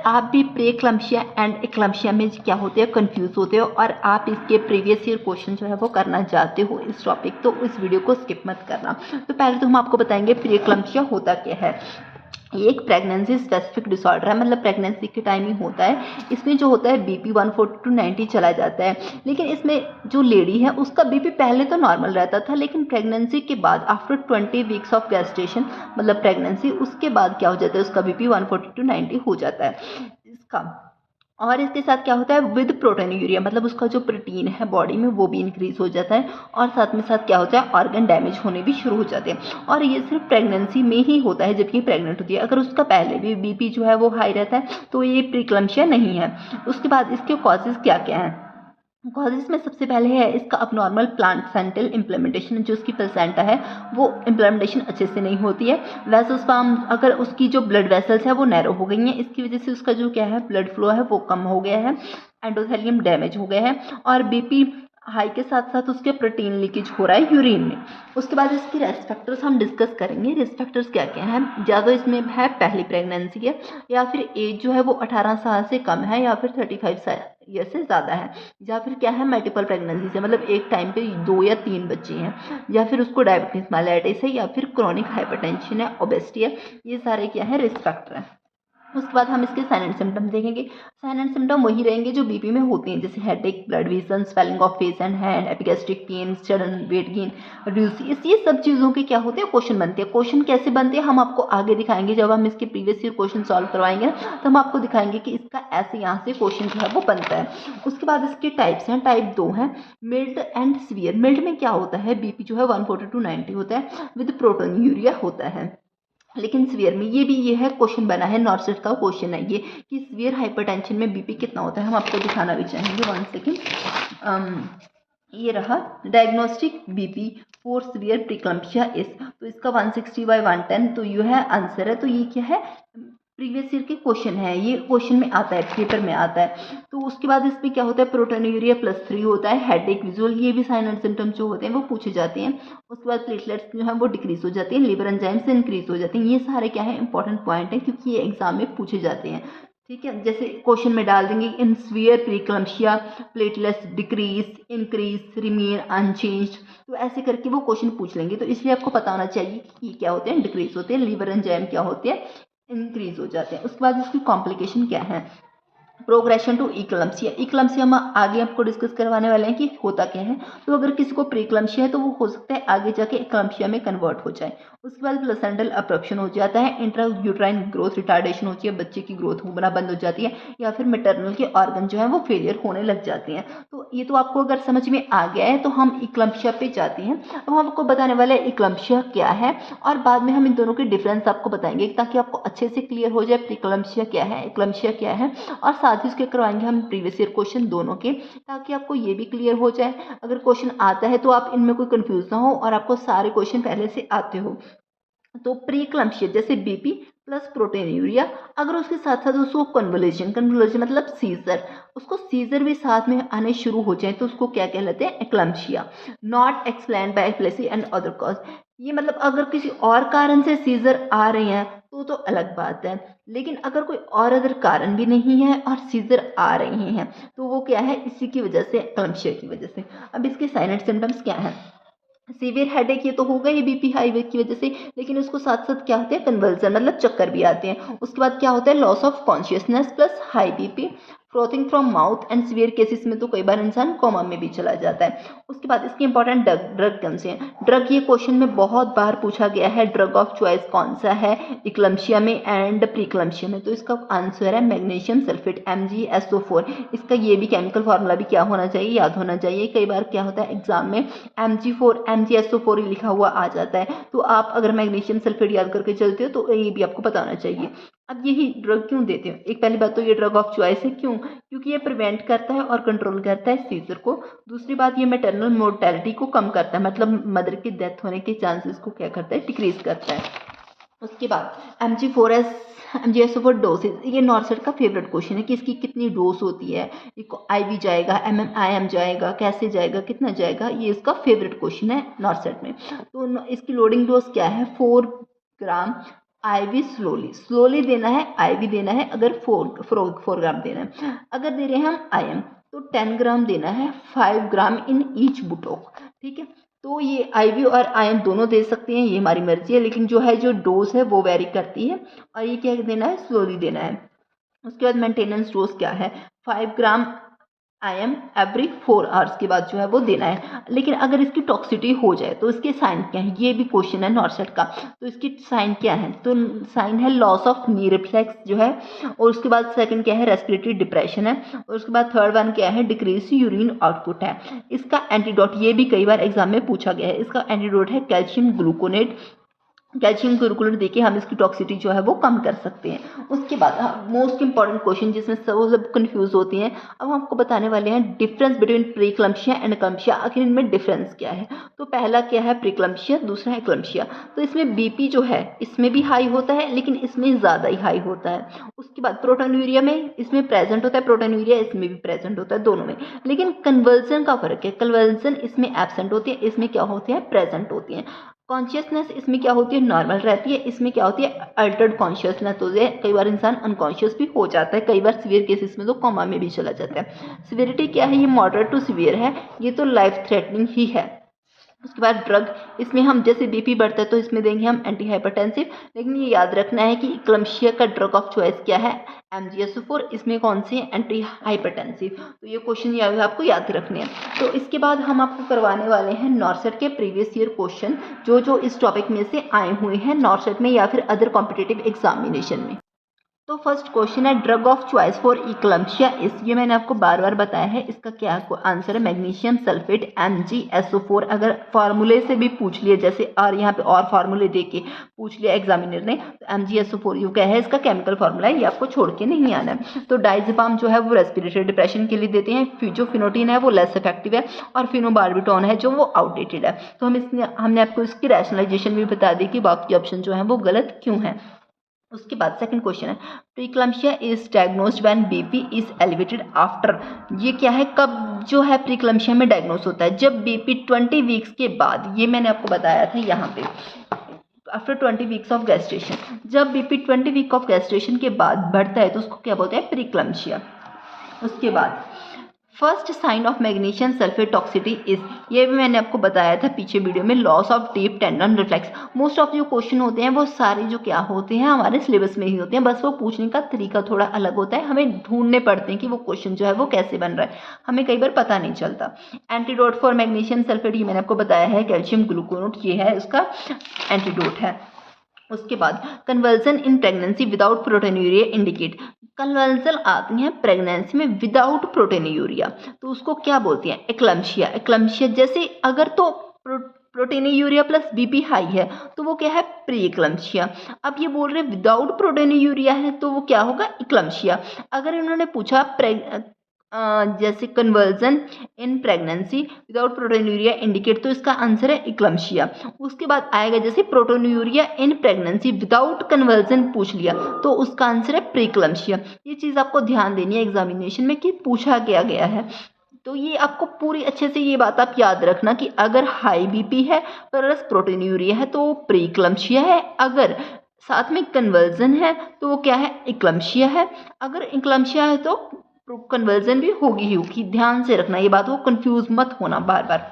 आप भी pre एक्लम्पशिया and एक्लम्पशिया में क्या होते हैं कंफ्यूज होते हो और आप इसके प्रीवियस ईयर क्वेश्चन जो है वो करना चाहते हो इस टॉपिक, तो इस वीडियो को स्किप मत करना। तो पहले तो हम आपको बताएंगे प्री एक्लम्पशिया होता क्या है। ये एक प्रेगनेंसी स्पेसिफिक डिसऑर्डर है, मतलब प्रेगनेंसी के टाइम ही होता है। इसमें जो होता है बीपी 140 to 90 चला जाता है, लेकिन इसमें जो लेडी है उसका बीपी पहले तो नॉर्मल रहता था, लेकिन प्रेगनेंसी के बाद आफ्टर 20 वीक्स ऑफ गेस्टेशन मतलब प्रेगनेंसी, उसके बाद क्या हो जाता है उसका बीपी 140 to 90 हो जाता है इसका। और इसके साथ क्या होता है विद प्रोटीनूरिया, मतलब उसका जो प्रोटीन है बॉडी में वो भी इंक्रीज हो जाता है, और साथ में साथ क्या होता है ऑर्गन डैमेज होने भी शुरू हो जाते हैं। और ये सिर्फ प्रेगनेंसी में ही होता है जबकि प्रेग्नेंट होती है। अगर उसका पहले भी बीपी जो है वो हाई रहता है तो ये प्रीक्लम्पशिया नहीं है। उसके बाद इसके कॉजेज क्या क्या हैं। कॉजेज में सबसे पहले है इसका अबनॉर्मल प्लासेंटल इम्प्लीमेंटेशन, जो उसकी प्लेसेंटा है वो इम्प्लीमेंटेशन अच्छे से नहीं होती है। वेसोस्पर्म, अगर उसकी जो ब्लड वेसल्स है वो नैरो हो गई हैं, इसकी वजह से उसका जो क्या है ब्लड फ्लो है वो कम हो गया है, एंडोथेलियम डैमेज हो गया है, और बीपी हाई के साथ साथ उसके प्रोटीन लीकेज हो रहा है यूरिन में। उसके बाद इसकी रिस्क फैक्टर्स हम डिस्कस करेंगे। रिस्क फैक्टर्स क्या क्या हैं। ज़्यादा इसमें है पहली प्रेगनेंसी है, या फिर एज जो है वो 18 साल से कम है, या फिर 35 ईयर से ज़्यादा है, या फिर क्या है मल्टीपल प्रेगनेंसी से, मतलब एक टाइम पे 2 या 3 बच्चे हैं, या फिर उसको डायबिटीज मेलाइटिस है, या फिर क्रॉनिक हाइपरटेंशन है, ओबेसिटी है। ये सारे क्या है रिस्क फैक्टर हैं। उसके बाद हम इसके साइन एंड सिम्टम देखेंगे। साइन एंड सिम्टम वही रहेंगे जो बीपी में होते हैं, जैसे headache, blood vision, swelling of face and hand, epigastric pain, sudden weight gain, reduce, ये सब चीज़ों के क्या होते हैं क्वेश्चन बनते हैं। क्वेश्चन कैसे बनते हैं हम आपको आगे दिखाएंगे, जब हम इसके प्रीवियस ईयर क्वेश्चन सॉल्व करवाएंगे तो हम आपको दिखाएंगे कि इसका ऐसे यहाँ से क्वेश्चन जो है वो बनता है। उसके बाद इसके टाइप्स हैं, टाइप 2 हैं, मिल्ड एंड सीवियर। मिल्ड में क्या होता है बीपी जो है 140 to 90 होता है, विद प्रोटीनूरिया होता है। लेकिन सीवियर में ये है क्वेश्चन बना है, नॉर्सेट का क्वेश्चन है ये, कि सीवियर हाइपरटेंशन में बीपी कितना होता है, हम आपको दिखाना भी चाहेंगे। 1 सेकेंड, ये रहा डायग्नोस्टिक बीपी फॉर सीवियर प्रीक्लम्पशिया इस, तो इसका 160/110 तो ये है आंसर है। तो ये क्या है प्रीवियस ईयर के क्वेश्चन है, ये क्वेश्चन में आता है, पेपर में आता है। तो उसके बाद इसमें क्या होता है प्रोटीनूरिया +3 होता है, हेडेक, विजुअल, ये भी साइन एंड सिम्टम्स जो होते हैं वो पूछे जाते हैं। उसके बाद प्लेटलेट्स जो है वो डिक्रीज हो जाती हैं, लिवर एंजाइम्स इंक्रीज हो जाती हैं। ये सारे क्या है इंपॉर्टेंट पॉइंट है क्योंकि ये एग्जाम में पूछे जाते हैं। ठीक है, जैसे क्वेश्चन में डाल देंगे in severe preeclampsia platelets decrease, increase, remain unchanged, तो ऐसे करके वो क्वेश्चन पूछ लेंगे। तो इसलिए आपको पता होना चाहिए कि ये क्या होते हैं डिक्रीज होते हैं, लिवर एंजाइम क्या होते हैं इंक्रीज हो जाते हैं। उसके बाद इसकी कॉम्प्लिकेशन क्या है। प्रोग्रेशन टू इक्लम्पसिया, इक्लम्पसिया हम आगे आपको डिस्कस करवाने वाले हैं कि होता क्या है। तो अगर किसी को प्रीक्लम्पसिया है तो वो हो सकता है आगे जाके इक्लम्पसिया में कन्वर्ट हो जाए। उसके बाद प्लेसेंटल अब्रप्शन हो जाता है, इंट्रा यूट्राइन ग्रोथ रिटार्डेशन होती है, बच्चे की ग्रोथ होना बंद हो जाती है, या फिर मैटरनल के ऑर्गन जो है वो फेलियर होने लग जाते हैं। तो ये तो आपको अगर समझ में आ गया है तो हम इक्लम्पसिया पे जाते हैं। अब हम आपको बताने वाले हैं इक्लम्पसिया क्या है, और बाद में हम इन दोनों के डिफरेंस आपको बताएंगे ताकि आपको अच्छे से क्लियर हो जाए प्रीक्लम्पसिया क्या है, इक्लम्पसिया क्या है, और साथ ही उसके करवाएंगे हम प्रीवियस ईयर क्वेश्चन दोनों के, ताकि आपको ये भी क्लियर हो जाए। अगर क्वेश्चन आता है तो आप इनमें कोई कंफ्यूज ना हो और आपको सारे क्वेश्चन पहले से आते हो। तो प्रीक्लम्पशिया जैसे बीपी प्लस प्रोटीनूरिया, अगर उसके साथ साथ उसको कन्वल्यूशन, कन्वल्यूशन मतलब सीजर, उसको सीजर भी साथ में आने शुरू हो जाए तो उसको क्या कहलाते हैं eclampsia. Not explained by epilepsy and other cause, ये मतलब अगर किसी और कारण से सीजर आ रहे हैं तो अलग बात है, लेकिन अगर कोई और अदर कारण भी नहीं है और सीजर आ रहे हैं तो वो क्या है इसी की वजह से, एक्लम्पशिया की वजह से। अब इसके साइन एंड सिम्टम्स क्या हैं। सीवियर हेडेक ये तो होगा ही बीपी हाई की वजह से, लेकिन उसको साथ साथ क्या होते हैं कन्वल्जन मतलब चक्कर भी आते हैं। उसके बाद क्या होता है loss of consciousness plus high BP, frothing from mouth, and severe cases में तो कई बार इंसान कोमा में भी चला जाता है। उसके बाद इसके इंपॉर्टेंट ड्रग कौन से हैं। ड्रग ये क्वेश्चन में बहुत बार पूछा गया है, ड्रग ऑफ चॉइस कौन सा है इक्लम्पशिया में एंड प्रीक्लम्पशिया में, तो इसका आंसर है मैग्नीशियम सल्फेट MgSO4। इसका ये भी केमिकल फार्मूला भी क्या होना चाहिए याद होना चाहिए। कई बार क्या होता है एग्जाम में MgSO4 ही लिखा हुआ आ जाता है, तो आप अगर मैग्नीशियम सल्फेट याद करके चलते हो तो ये भी आपको पता होना चाहिए। अब यही ड्रग क्यों देते हो, एक पहली बात तो ये ड्रग ऑफ चॉइस है, क्यों, क्योंकि ये प्रिवेंट करता है और कंट्रोल करता है सीजर को। दूसरी बात ये मैटरनल मोर्टेलिटी को कम करता है, मतलब मदर की डेथ होने के चांसेस को क्या करता है डिक्रीज करता है। उसके बाद MgSO4 डोसेज, ये नॉर्सेट का फेवरेट क्वेश्चन है कि इसकी कितनी डोज होती है, IV जाएगा IM जाएगा, कैसे जाएगा, कितना जाएगा, ये इसका फेवरेट क्वेश्चन है नॉर्सेट में। तो इसकी लोडिंग डोज क्या है 4 ग्राम IV स्लोली देना है, IV देना है अगर 4 ग्राम देना है। अगर दे रहे हैं हम IM तो 10 ग्राम देना है, 5 ग्राम इन ईच बुटोक, ठीक है। तो ये IV और IM दोनों दे सकते हैं, ये हमारी मर्जी है, लेकिन जो डोज है वो वेरी करती है। और ये क्या देना है, स्लोली देना है। उसके बाद मेंटेनेंस डोज क्या है, 5 ग्राम IM एवरी 4 आवर्स के बाद जो है वो देना है। लेकिन अगर इसकी टॉक्सिसिटी हो जाए तो इसके साइन क्या है, ये भी क्वेश्चन है नॉर्सेट का। तो इसकी साइन क्या है, तो साइन है लॉस ऑफ नी रिफ्लेक्स जो है, और उसके बाद सेकंड क्या है, रेस्पिरेटरी डिप्रेशन है, और उसके बाद थर्ड वन क्या है, डिक्रीज यूरिन आउटपुट है। इसका एंटीडोट, ये भी कई बार एग्जाम में पूछा गया है, इसका एंटीडोट है कैल्शियम ग्लूकोनेट। कैल्शियम ग्लूकोनेट देके हम इसकी टॉक्सिसिटी जो है वो कम कर सकते हैं। उसके बाद मोस्ट इंपॉर्टेंट क्वेश्चन जिसमें सब कंफ्यूज होती हैं, अब हम आपको बताने वाले हैं डिफरेंस बिटवीन प्रीक्लम्शिया एंड एक्लम्शिया। आखिर इनमें डिफरेंस क्या है, तो पहला क्या है प्रीक्लम्शिया, दूसरा है एक्लम्शिया। तो इसमें बीपी जो है इसमें भी हाई होता है, लेकिन इसमें ज़्यादा ही हाई होता है। उसके बाद प्रोटोन्यूरिया में इसमें प्रेजेंट होता है, प्रोटोन्यूरिया इसमें भी प्रेजेंट होता है, दोनों में। लेकिन कन्वर्जन का फर्क है, कन्वर्जन इसमें एब्सेंट होती है, इसमें क्या होती है, प्रेजेंट होती है। कॉन्शियसनेस इसमें क्या होती है, नॉर्मल रहती है, इसमें क्या होती है, अल्टर्ड कॉन्शियसनेस होती है। कई बार इंसान अनकॉन्शियस भी हो जाता है, कई बार सीवियर केसेस में तो कोमा में भी चला जाता है। सीवियरिटी क्या है, ये मॉडरेट टू सीवियर है, ये तो लाइफ थ्रेटनिंग ही है। उसके बाद ड्रग, इसमें हम जैसे बीपी बढ़ता है तो इसमें देंगे हम एंटी हाइपरटेंसिव। लेकिन ये याद रखना है कि इक्लम्शिया का ड्रग ऑफ चॉइस क्या है, MgSO4, इसमें कौन सी है, एंटी हाइपरटेंसिव। तो ये क्वेश्चन आपको याद रखने हैं। तो इसके बाद हम आपको करवाने वाले हैं नॉर्सेट के प्रीवियस ईयर क्वेश्चन जो इस टॉपिक में से आए हुए हैं नॉर्सेट में या फिर अदर कॉम्पिटिटिव एग्जामिनेशन में। तो फर्स्ट क्वेश्चन है ड्रग ऑफ चॉइस फॉर इक्लम्शिया इस, ये मैंने आपको बार बार बताया है, इसका क्या आंसर है, मैग्नीशियम सल्फेट MgSO4। अगर फार्मूले से भी पूछ लिया, जैसे और यहाँ पे और फार्मूले दे के पूछ लिया एग्जामिनर ने, तो MgSO4 यू क्या है, इसका केमिकल फार्मूला है, ये आपको छोड़ के नहीं आना है। तो डाइजेपाम जो है वो रेस्पिरेटरी डिप्रेशन के लिए देते हैं, जो फिनोटिन है वो लेस इफेक्टिव है, और फिनोबार्बिटॉन है जो वो आउटडेटेड है। तो हमने आपको इसकी रैशनलाइजेशन भी बता दी कि बाकी ऑप्शन जो है वो गलत क्यों है। उसके बाद सेकंड क्वेश्चन है preeclampsia is diagnosed when BP is elevated after. ये क्या है, कब जो है प्रीक्लम्शिया में डायग्नोस होता है, जब बीपी 20 वीक्स के बाद, ये मैंने आपको बताया था यहाँ पे, आफ्टर 20 वीक्स ऑफ गैस्ट्रेशन। जब बीपी 20 वीक ऑफ गैस्ट्रेशन के बाद बढ़ता है तो उसको क्या बोलते हैं, प्रीक्लम्शिया। उसके बाद first sign of magnesium sulphate toxicity is, ये भी मैंने आपको बताया था पीछे वीडियो में, loss of deep tendon reflex. Most of जो क्वेश्चन होते हैं वो सारे जो क्या होते हैं हमारे सिलेबस में ही होते हैं, बस वो पूछने का तरीका थोड़ा अलग होता है, हमें ढूंढने पड़ते हैं कि वो क्वेश्चन जो है वो कैसे बन रहा है, हमें कई बार पता नहीं चलता। एंटीडोट फॉर मैग्नीशियम सल्फेट, ये मैंने आपको बताया है, कैल्शियम ग्लूकोनेट, ये है उसका एंटीडोट है। उसके बाद conversion in pregnancy without proteinuria indicate, conversion आती है प्रेगनेंसी में विदाउट प्रोटीनूरिया, तो उसको क्या बोलते हैं, एक्लम्शिया। एक्लम्शिया जैसे अगर तो प्रोटीनूरिया प्लस बीपी हाई है तो वो क्या है, प्री एक्लम्शिया। अब ये बोल रहे विदाउट प्रोटीनूरिया है तो वो क्या होगा, एक्लम्शिया। अगर इन्होंने पूछा जैसे conversion in pregnancy without proteinuria indicate, तो इसका आंसर है इक्लम्शिया। उसके बाद आएगा जैसे proteinuria in pregnancy without conversion पूछ लिया तो उसका आंसर है प्रीक्लम्शिया। ये चीज़ आपको ध्यान देनी है एग्जामिनेशन में कि पूछा क्या गया है। तो ये आपको पूरी अच्छे से ये बात आप याद रखना कि अगर हाई बीपी है प्लस प्रोटीनूरिया है तो प्रीक्लम्शिया है, अगर साथ में कन्वर्जन है तो वो क्या है, इक्लम्शिया है। अगर इक्लम्शिया है तो कन्वर्जन भी होगी ही होगी, ध्यान से रखना ये बात, वो कंफ्यूज मत होना बार बार।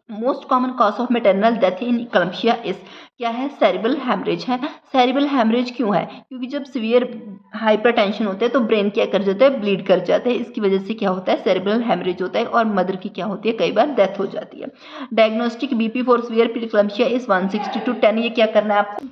Most common cause of maternal death in eclampsia is, क्या है, सेरिब्रल हैमरेज है। सेरिब्रल हैमरेज क्यों है, क्योंकि जब सीवियर हाइपरटेंशन होता है तो ब्रेन क्या कर जाता है, ब्लीड कर जाता है, इसकी वजह से क्या होता है, सेरिब्रल हैमरेज होता है, और मदर की क्या होती है, कई बार डेथ हो जाती है। Diagnostic BP for severe eclampsia is 160 to 10, ये क्या करना है आपको,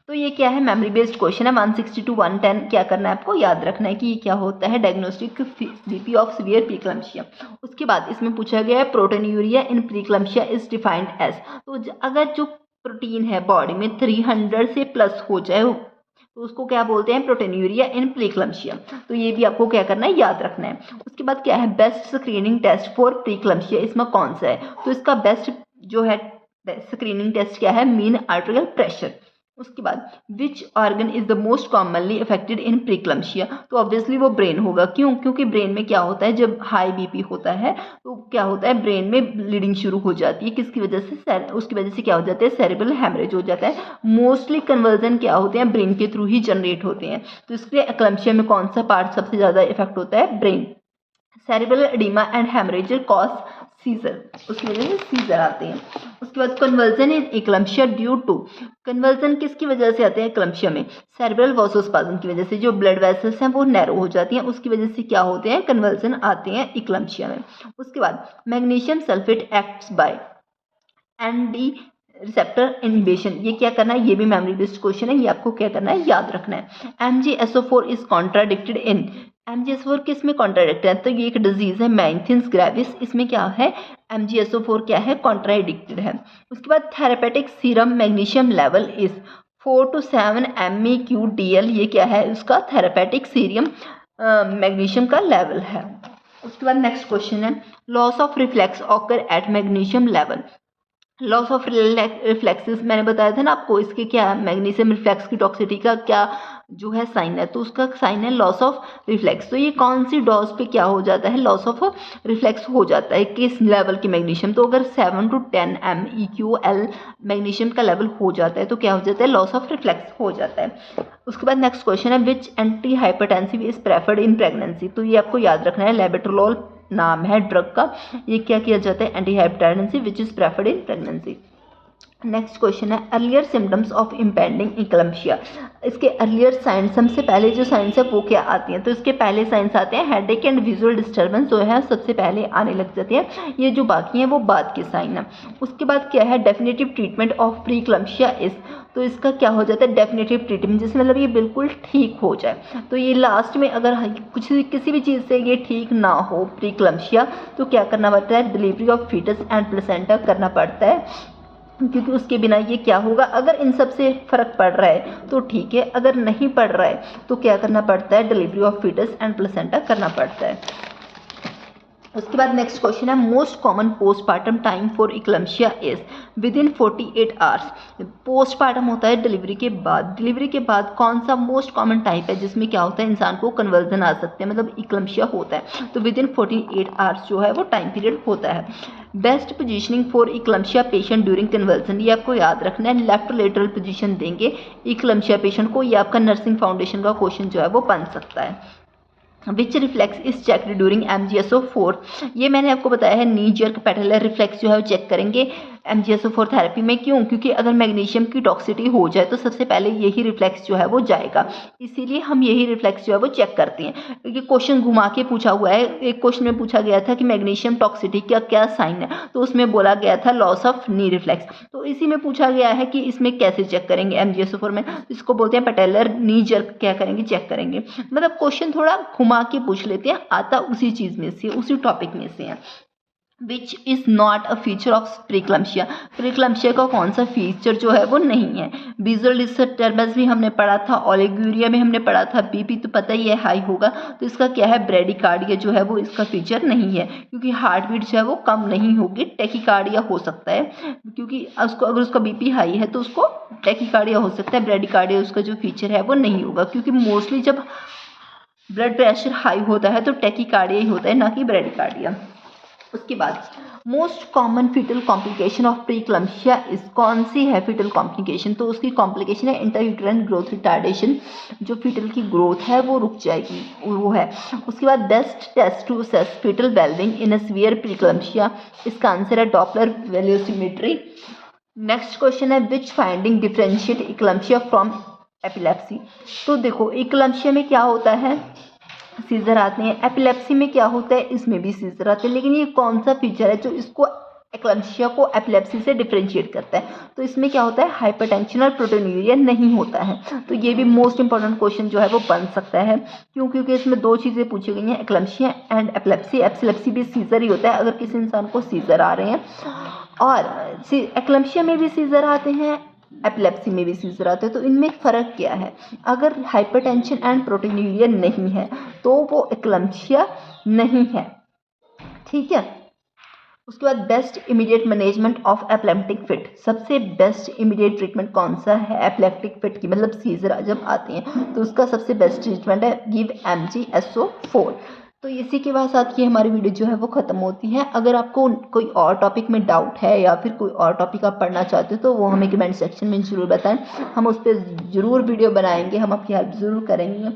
तो ये क्या है, मेमोरी बेस्ड क्वेश्चन है, 160 to 110 क्या करना है आपको, याद रखना है कि ये क्या होता है, diagnostic BP of severe preeclampsia. उसके बाद इसमें पूछा गया है proteinuria in preeclampsia is defined as, तो अगर जो प्रोटीन है बॉडी में 300 से प्लस हो जाए तो उसको क्या बोलते हैं, प्रोटीनूरिया इन प्रीक्लम्शिया। तो ये भी आपको क्या करना है, याद रखना है। उसके बाद क्या है, बेस्ट स्क्रीनिंग टेस्ट फॉर प्रीक्लम्शिया, इसमें कौन सा है, तो इसका बेस्ट जो है स्क्रीनिंग टेस्ट क्या है, मीन आर्टेरियल प्रेशर। उसके बाद which organ is the most commonly affected in preeclampsia, तो ऑब्वियसली वो ब्रेन होगा। क्यों? क्योंकि ब्रेन में क्या होता है, जब हाई बीपी होता है तो क्या होता है, ब्रेन में ब्लीडिंग शुरू हो जाती है। किसकी वजह से? उसकी वजह से क्या हो जाता है, सेरेब्रल हेमरेज हो जाता है। मोस्टली कन्वर्जन क्या होते हैं, ब्रेन के थ्रू ही जनरेट होते हैं। तो इसलिए एक्लम्शिया में कौन सा पार्ट सबसे ज़्यादा इफेक्ट होता है, brain. Cerebral oedema and haemorrhage cause seizure, उसकी वजह से सीजर आते हैं। उसके बाद conversion in eclampsia due to, conversion किसकी वजह से आते हैं एक्लम्शिया में, सेरेब्रल वासोस्पाज्म की वजह से। जो ब्लड वेसल्स हैं वो नैरो हो जाती हैं, उसकी वजह से क्या होते हैं, कन्वर्जन आते हैं एक्लम्शिया में। उसके बाद magnesium sulphate acts by anti receptor inhibition, ये क्या करना है, ये भी मेमोरी बेस्ड क्वेश्चन है, ये आपको क्या करना है, याद रखना है। MgSO4 is contradicted in, MgSO4 किस में कॉन्ट्राडिक्टेड है, तो ये एक डिजीज है मैंथिन्स ग्रेविस, इसमें क्या है, MgSO4 क्या है, कॉन्ट्राडिक्टेड है। उसके बाद therapeutic serum magnesium level is 4 to 7 MEq/dl, ये क्या है, उसका थेरेपेटिक सीरम मैग्नीशियम का लेवल है। उसके बाद नेक्स्ट क्वेश्चन है, loss of reflex occur eight magnesium level. Loss of reflexes मैंने बताया था ना आपको, इसके क्या है, मैग्नीशियम रिफ्लेक्स की टॉक्सिटी का क्या जो है साइन है, तो उसका साइन है लॉस ऑफ रिफ्लेक्स। तो ये कौन सी डोज पे क्या हो जाता है, लॉस ऑफ रिफ्लेक्स हो जाता है, किस लेवल की मैग्नीशियम, तो अगर 7 to 10 MEqL मैग्नीशियम का लेवल हो जाता है तो क्या हो जाता है, लॉस ऑफ रिफ्लेक्स हो जाता है। उसके बाद नेक्स्ट क्वेश्चन है, which anti hypertensive is preferred in pregnancy, तो ये आपको याद रखना है, लेबेट्रोल नाम है ड्रग का, ये क्या किया जाता है, anti hypertensive which is preferred in pregnancy. Next question है, अर्लियर सिम्टम्स ऑफ इम्पेंडिंग एक्लम्शिया, इसके अर्लियर साइंस, सबसे पहले जो साइंस है वो क्या आती हैं, तो इसके पहले साइंस आते हैं हेडेक एंड विजुअल डिस्टर्बेंस, जो है सबसे पहले आने लग जाती है, ये जो बाकी हैं वो बाद के साइन है। उसके बाद क्या है, definitive treatment of preeclampsia is, तो इसका क्या हो जाता है, डेफिनेटिव ट्रीटमेंट, जिसमें मतलब ये बिल्कुल ठीक हो जाए। तो ये लास्ट में अगर कुछ किसी भी चीज़ से ये ठीक ना हो प्रीक्लम्शिया, तो क्या करना पड़ता है, delivery of foetus and placenta करना पड़ता है, क्योंकि उसके बिना ये क्या होगा, अगर इन सब से फ़र्क पड़ रहा है तो ठीक है, अगर नहीं पड़ रहा है तो क्या करना पड़ता है, delivery of foetus and placenta करना पड़ता है। उसके बाद नेक्स्ट क्वेश्चन है, most common postpartum time for eclampsia is within 48 hours. Postpartum होता है डिलीवरी के बाद, डिलीवरी के बाद कौन सा मोस्ट कॉमन टाइप है जिसमें क्या होता है, इंसान को कन्वर्जन आ सकते हैं, मतलब एक्लम्शिया होता है, तो विदिन 48 आवर्स जो है वो टाइम पीरियड होता है। Best positioning for eclampsia patient during conversion, ये आपको याद रखना है, लेफ्ट लेटरल पोजीशन देंगे एक्लम्शिया पेशेंट को, ये आपका नर्सिंग फाउंडेशन का क्वेश्चन जो है वो बन सकता है। Which reflex is checked during MgSO4, ये मैंने आपको बताया है, नी जर्क पैटेलर रिफ्लेक्स जो है वो चेक करेंगे MgSO4 थेरेपी में। क्यों? क्योंकि अगर मैग्नीशियम की टॉक्सिटी हो जाए तो सबसे पहले यही रिफ्लेक्स जो है वो जाएगा, इसीलिए हम यही रिफ्लेक्स जो है वो चेक करते हैं। क्योंकि क्वेश्चन घुमा के पूछा हुआ है, एक क्वेश्चन में पूछा गया था कि मैग्नीशियम टॉक्सिटी का क्या साइन है, तो उसमें बोला गया था लॉस ऑफ नी रिफ्लेक्स, तो इसी में पूछा गया है कि इसमें कैसे चेक करेंगे MgSO4 में, इसको बोलते हैं पैटेलर नी जर्क, क्या करेंगे, चेक करेंगे। मतलब क्वेश्चन थोड़ा घुमा के पूछ लेते हैं, आता उसी चीज़ में से, उसी टॉपिक में से है। Which is not a feature of preeclampsia, preeclampsia का कौन सा फीचर जो है वो नहीं है। विजुअल डिस्टर्बेंस भी हमने पढ़ा था, ओलिगोरिया में हमने पढ़ा था, बीपी तो पता ही है हाई होगा, तो इसका क्या है, ब्रेडिकार्डिया जो है वो इसका फीचर नहीं है, क्योंकि हार्ट बीट जो है वो कम नहीं होगी, टेकिकार्डिया हो सकता है, क्योंकि उसको अगर उसका बीपी हाई है तो उसको टेकिकार्डिया हो सकता है, ब्रेडिकार्डिया उसका जो फीचर है वो नहीं होगा, क्योंकि मोस्टली जब ब्लड प्रेशर हाई होता है तो टेकिकार्डिया ही होता है, ना कि ब्रेडिकार्डिया। उसके बाद most common foetal complication of preeclampsia is, कौन सी है फीटल कॉम्प्लिकेशन, तो उसकी कॉम्प्लिकेशन है इंट्रायूटेराइन ग्रोथ रिटार्डेशन, जो फीटल की ग्रोथ है वो रुक जाएगी, वो है। उसके बाद best test to assess foetal wellbeing in a severe preeclampsia, इसका आंसर है डॉपलर वेलोसिमेट्री। नेक्स्ट क्वेश्चन है, which finding differentiate eclampsia from epilepsy, तो देखो एक्लम्शिया में क्या होता है, सीजर आते हैं, एपिलेप्सी में क्या होता है, इसमें भी सीजर आते हैं, लेकिन ये कौन सा फीचर है जो इसको एक्लम्शिया को एपिलेप्सी से डिफरेंशिएट करता है, तो इसमें क्या होता है, हाइपरटेंशन और प्रोटोन्यूरिया नहीं होता है। तो ये भी मोस्ट इंपॉर्टेंट क्वेश्चन जो है वो बन सकता है, क्यों, क्योंकि इसमें दो चीज़ें पूछी गई हैं, एक्लम्शिया एंड एपिलेप्सी। एपिलेप्सी भी सीजर ही होता है अगर किसी इंसान को सीजर आ रहे हैं, और एक्लम्शिया में भी सीजर आते हैं, एपिलेप्सी में भी सीजर आते हैं, तो इनमें फ़र्क क्या है, अगर हाइपरटेंशन एंड प्रोटोन्यूरिया नहीं है तो वो एक्लम्शिया नहीं है, ठीक है। उसके बाद best immediate management of epileptic fit, सबसे बेस्ट इमीडिएट ट्रीटमेंट कौन सा है एपिलेप्टिक फिट की, मतलब सीजर जब आते हैं तो उसका सबसे बेस्ट ट्रीटमेंट है गिव MgSO4। तो इसी के बाद साथ ये हमारी वीडियो जो है वो ख़त्म होती है। अगर आपको कोई और टॉपिक में डाउट है या फिर कोई और टॉपिक आप पढ़ना चाहते हो तो वो हमें कमेंट सेक्शन में ज़रूर बताएं, हम उस पर ज़रूर वीडियो बनाएंगे, हम आपकी हेल्प ज़रूर करेंगे।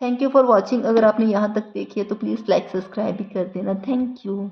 Thank you for watching. अगर आपने यहाँ तक देखी है तो प्लीज़ लाइक सब्सक्राइब भी कर देना। Thank you.